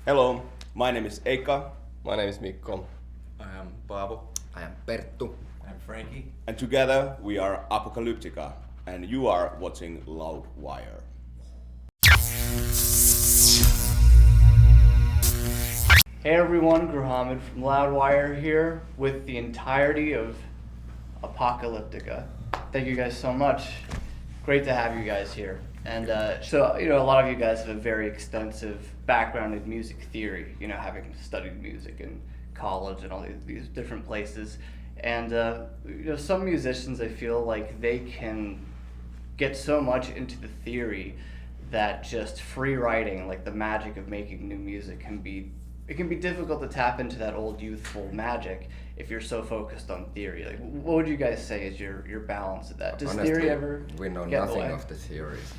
Hello, my name is Eka. My name is Mikko. I am Paavo. I am Perttu. I'm Frankie. And together we are Apocalyptica, and you are watching Loudwire. Hey everyone, Gruhamed from Loudwire here with the entirety of Apocalyptica. Thank you guys so much. Great to have you guys here. And a lot of you guys have a very extensive background in music theory, having studied music in college and all these different places. And some musicians, I feel like they can get so much into the theory that just free writing, like the magic of making new music, can be difficult to tap into that old youthful magic if you're so focused on theory. Like, what would you guys say is your balance of that? Does Honestly, theory ever we know get nothing away? of the theories.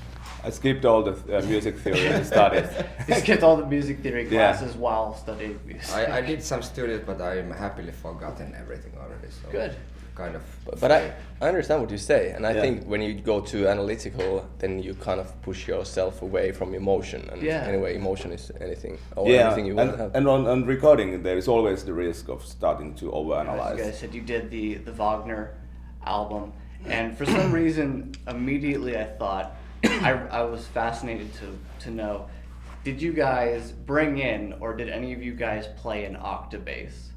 I skipped all the music theory studies. You skipped all the music theory classes while studying music. I did some studies, but I'm happily forgotten everything already. So Good. Kind of. But I understand what you say, and I Yeah. think when you go too analytical, then you kind of push yourself away from emotion. And anyway, emotion is anything or anything you want to have. And on recording, there is always the risk of starting to As overanalyze. you guys said, you did the Wagner album, and for some reason, immediately I thought, I was fascinated to know, did you guys bring in, or did any of you guys play an Octa Bass?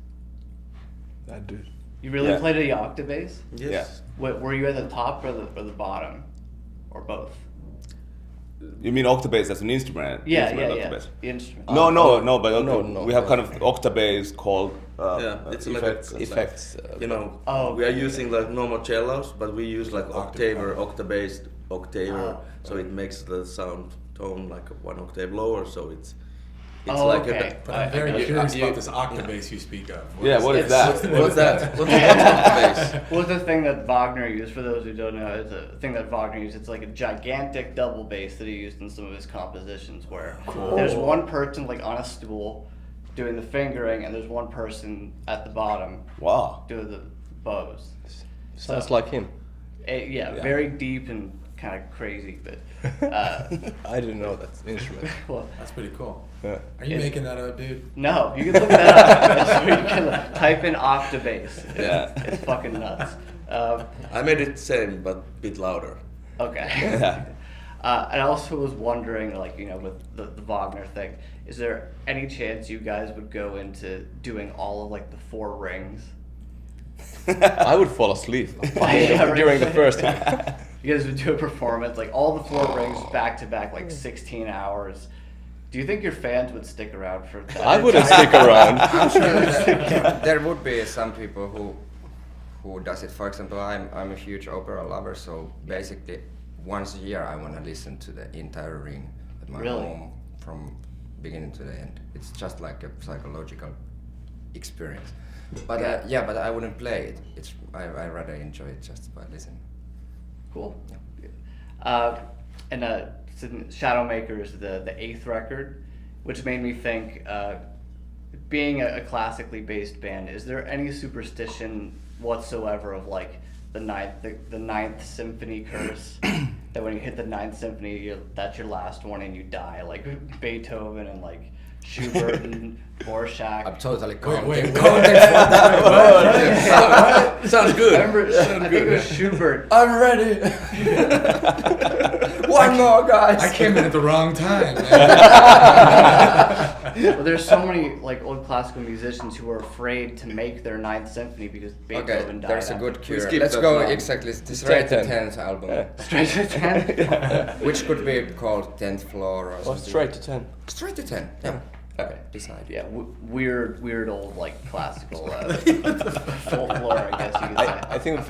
I do. You really Yeah. played the Octa Bass? Yes. Yeah. Were you at the top or the bottom, or both? You mean Octa Bass as an instrument? Yeah. Octa Bass. The instrument. But no, we have kind of Octa Bass called It's like effects. Effects. We are using like normal cellos, but we use like octaver, octa-based octaver, so it makes the sound tone like one octave lower. So it's like okay. But I'm very curious about this Octa Bass you speak of. What is that? What's that? What's octa-bass? Well, the thing that Wagner used, for those who don't know, it's a thing that Wagner used. It's like a gigantic double bass that he used in some of his compositions, where there's one person like on a stool doing the fingering, and there's one person at the bottom Wow. doing the bows. Sounds like him. Very deep and kind of crazy, but I didn't know that instrument. well, That's pretty cool. Yeah. Are you making that up, dude? no, you can look that up. So you can type in Octa Bass. It's fucking nuts. I made it same but bit louder. Okay. And I also was wondering, with the Wagner thing, is there any chance you guys would go into doing all of the four rings? I would fall asleep right. during the first one. You guys would do a performance, all the four rings back to back, 16 hours. Do you think your fans would stick around for that? I wouldn't stick around. I'm sure that there would be some people who does it. For example, I'm a huge opera lover, so basically once a year I want to listen to the entire ring at my home from beginning to the end. It's just like a psychological experience. But but I wouldn't play it. I rather enjoy it just by listening. Cool. And Shadowmaker is the eighth record, which made me think, being a classically based band, is there any superstition whatsoever of the Ninth Symphony Curse? That when you hit the Ninth Symphony, that's your last one and you die, like Beethoven and Schubert and Dvorak. I'm totally wait. Sounds good. I remember, I think it was Schubert. I'm ready. One more, guys. I came in at the wrong time, man. Well, there's so many old classical musicians who are afraid to make their Ninth Symphony because Beethoven died. There's a good cure. skip Let's that go now. exactly straight to 10th. 10th album, Straight to 10. which could be called 10th floor or Or something. straight to 10. Straight to 10. Yeah. Okay, decide. Yeah, weird old classical folklore, I guess you could say. I think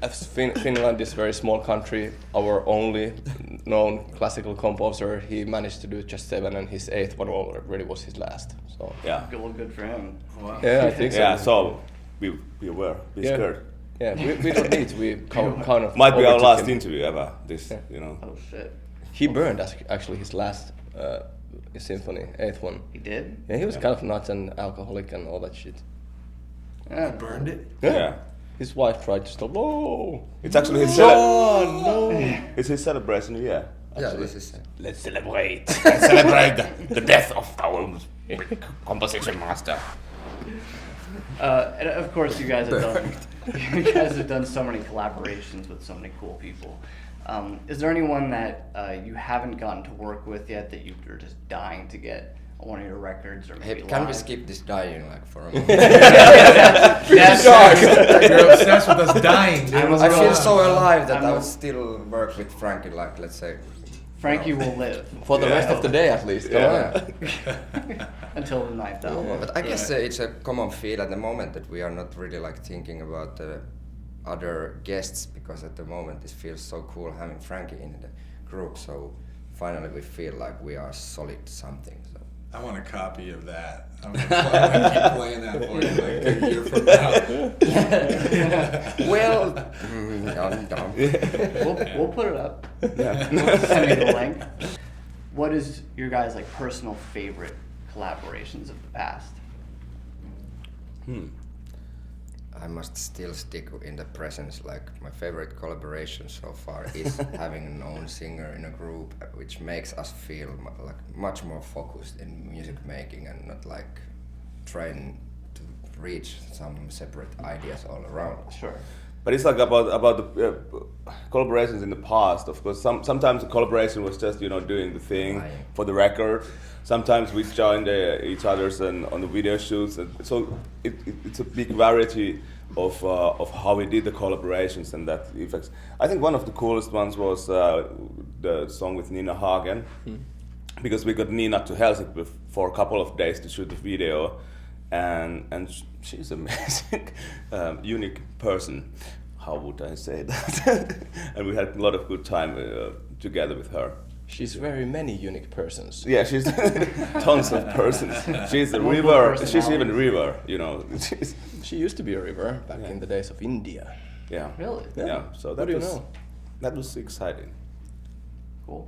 as Finland is a very small country, our only known classical composer, he managed to do just 7, and his 8th one already was his last. So Good for him. Wow. yeah, I think so. Yeah, so be aware, be scared. Yeah, we don't need to. We kind of Might be our overtook last him. interview ever. Oh shit, He burned actually his last symphony, 8th one. he did? Yeah, he was kind of nuts and alcoholic and all that shit. Yeah. Burned it? Yeah. His wife tried to stop. No. It's actually his No. it's his celebration year. Yeah, this is Let's celebrate. Let's celebrate the death of our Composition master. And of course, you guys have done so many collaborations with so many cool people. Is there anyone that you haven't gotten to work with yet that you're just dying to get on one of your records or maybe Hey, can we live? skip this dying like for a moment? Yes. You're obsessed with us dying, dude. I'm I feel so alive that I'm I a- would still work with Frankie, like let's say. Frankie will live For the rest of the day at least. Come on. until the ninth album. But I guess it's a common feel at the moment that we are not really like thinking about the other guests, because at the moment it feels so cool having Frankie in the group. So finally we feel like we are solid something. So. I want a copy of that. I'm gonna keep playing that for you like a year from now. Well, We'll put it up. We'll send you the link. What is your guys' like personal favorite collaborations of the past? I must still stick in the presence. Like my favorite collaboration so far is having an own singer in a group, which makes us feel like much more focused in music making and not like trying to reach some separate ideas all around. Sure. But it's like about the collaborations in the past. Of course, sometimes the collaboration was just doing the thing Right. for the record. Sometimes we joined each other's on the video shoots, and so it's a big variety of how we did the collaborations and that effects. I think one of the coolest ones was the song with Nina Hagen, because we got Nina to Helsinki for a couple of days to shoot the video, and she's amazing, unique person. How would I say that? And we had a lot of good time together with her. She's very many unique persons. Yeah, she's tons of persons. She's a Multiple river. She's personalities. even a river. She's, She used to be a river back in the days of India. yeah. Really? Yeah. So What that do you was know? that was exciting. Cool.